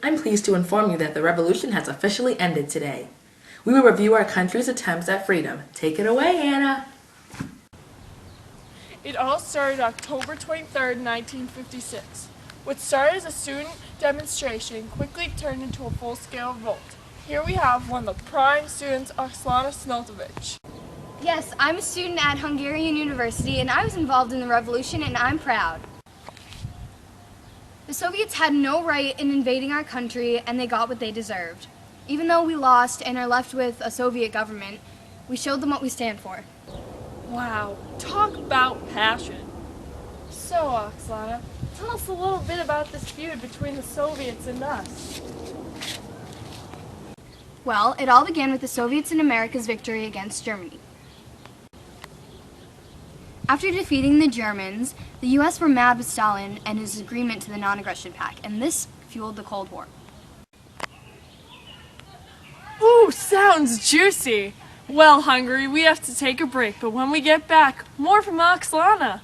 I'm pleased to inform you that the revolution has officially ended today. We will review our country's attempts at freedom. Take it away, Anna. It all started October 23rd, 1956. What started as a student demonstration quickly turned into a full-scale revolt. Here we have one of the prime students, Oksana Snoltovich. Yes, I'm a student at Hungarian University and I was involved in the revolution and I'm proud. The Soviets had no right in invading our country and they got what they deserved. Even though we lost and are left with a Soviet government, we showed them what we stand for. Wow, talk about passion. So, Oksana, tell us a little bit about this feud between the Soviets and us. Well, it all began with the Soviets and America's victory against Germany. After defeating the Germans, the U.S. were mad with Stalin and his agreement to the non-aggression pact, and this fueled the Cold War. Ooh, sounds juicy! Well, Hungary, we have to take a break, but when we get back, more from Oksana.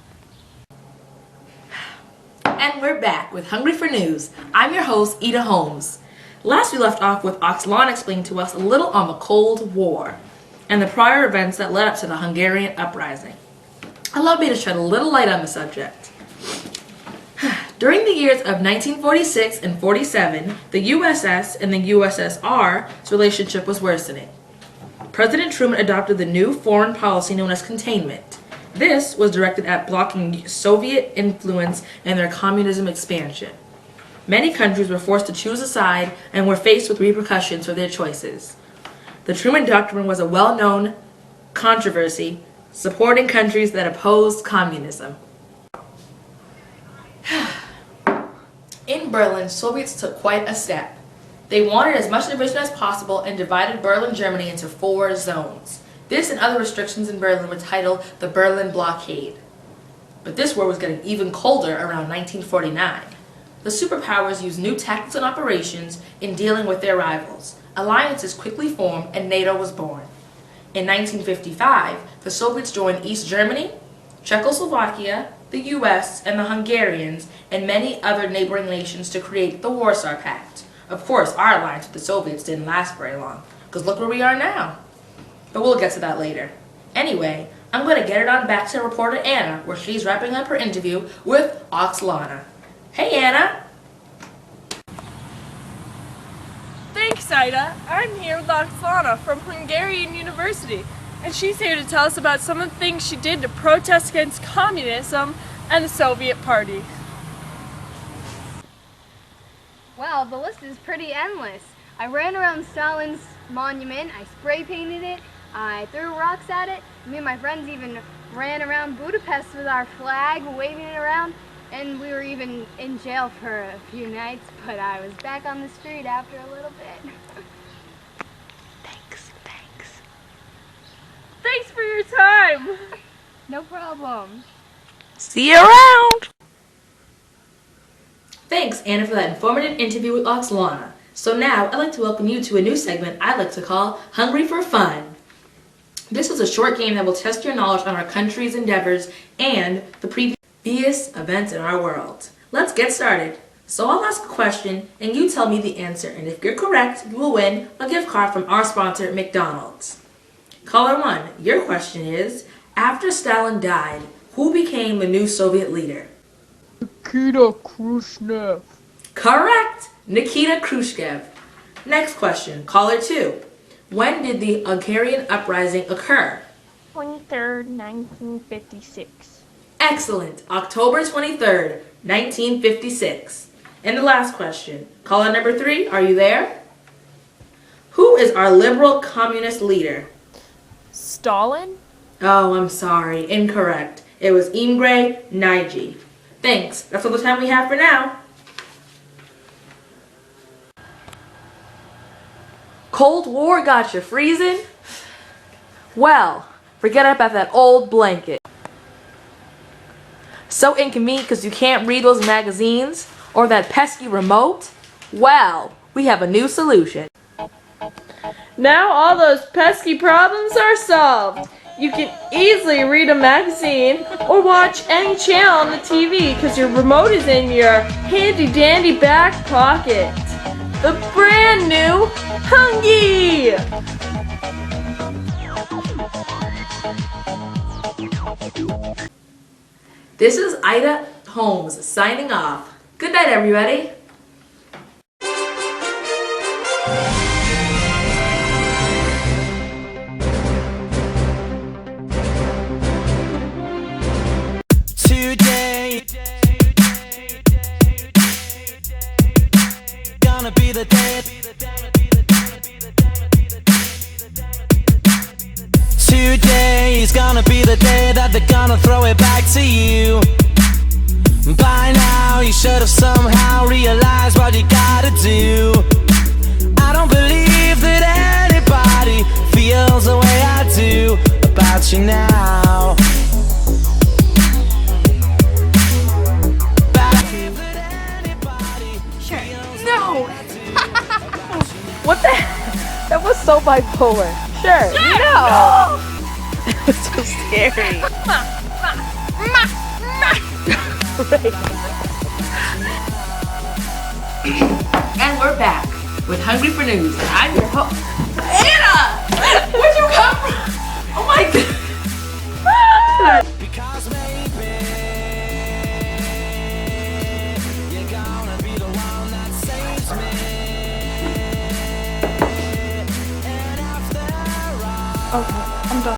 And we're back with Hungry for News. I'm your host, Ida Holmes. Last we left off with Oksana explaining to us a little on the Cold War and the prior events that led up to the Hungarian Uprising. Allow me to shed a little light on the subject. During the years of 1946 and 47, the USS and the USSR's relationship was worsening. President Truman adopted the new foreign policy known as containment. This was directed at blocking Soviet influence and their communism expansion. Many countries were forced to choose a side and were faced with repercussions for their choices. The Truman Doctrine was a well-known controversy supporting countries that opposed communism. In Berlin, Soviets took quite a step. They wanted as much division as possible and divided Berlin, Germany into 4 zones. This and other restrictions in Berlin were titled the Berlin Blockade. But this war was getting even colder around 1949. The superpowers used new tactics and operations in dealing with their rivals. Alliances quickly formed and NATO was born. In 1955, the Soviets joined East Germany, Czechoslovakia, the US, and the Hungarians, and many other neighboring nations to create the Warsaw Pact. Of course, our alliance with the Soviets didn't last very long, because look where we are now. But we'll get to that later. Anyway, I'm going to get it on back to reporter Anna, where she's wrapping up her interview with Oksana. Hey, Anna. Thanks, Ida. I'm here with Oksana from Hungarian University, and she's here to tell us about some of the things she did to protest against communism and the Soviet Party. Well, the list is pretty endless. I ran around Stalin's monument, I spray painted it, I threw rocks at it. Me and my friends even ran around Budapest with our flag, waving it around, and we were even in jail for a few nights, but I was back on the street after a little bit. Thanks. Thanks for your time! No problem. See you around! Thanks, Anna, for that informative interview with Oksana. So now, I'd like to welcome you to a new segment I'd like to call Hungry for Fun. This is a short game that will test your knowledge on our country's endeavors and the previous events in our world. Let's get started. So I'll ask a question, and you tell me the answer, and if you're correct, you will win a gift card from our sponsor, McDonald's. Caller 1, your question is, after Stalin died, who became the new Soviet leader? Nikita Khrushchev. Correct! Nikita Khrushchev. Next question, caller 2. When did the Hungarian Uprising occur? 23rd, 1956. Excellent! October 23rd, 1956. And the last question, caller number 3, are you there? Who is our liberal communist leader? Stalin? Oh, I'm sorry, incorrect. It was Imre Nagy. Thanks, that's all the time we have for now. Cold War got you freezing? Well, forget about that old blanket. So inconvenient because you can't read those magazines? Or that pesky remote? Well, we have a new solution. Now all those pesky problems are solved. You can easily read a magazine or watch any channel on the TV because your remote is in your handy dandy back pocket. The brand new Hungy! This is Ida Holmes signing off. Good night, everybody. Today, gonna be the day. Today is gonna be the day that they're gonna throw it back to you. By now you should have somehow realized what you gotta do. I don't believe that anybody feels the way I do about you now. No! What the heck? That was so bipolar. Sure. No! It was so scary. And we're back with Hungry for News. And I'm your host, Anna! Where'd you come from? Oh my god! Because maybe you're gonna be the one that saves me. And after all, Okay.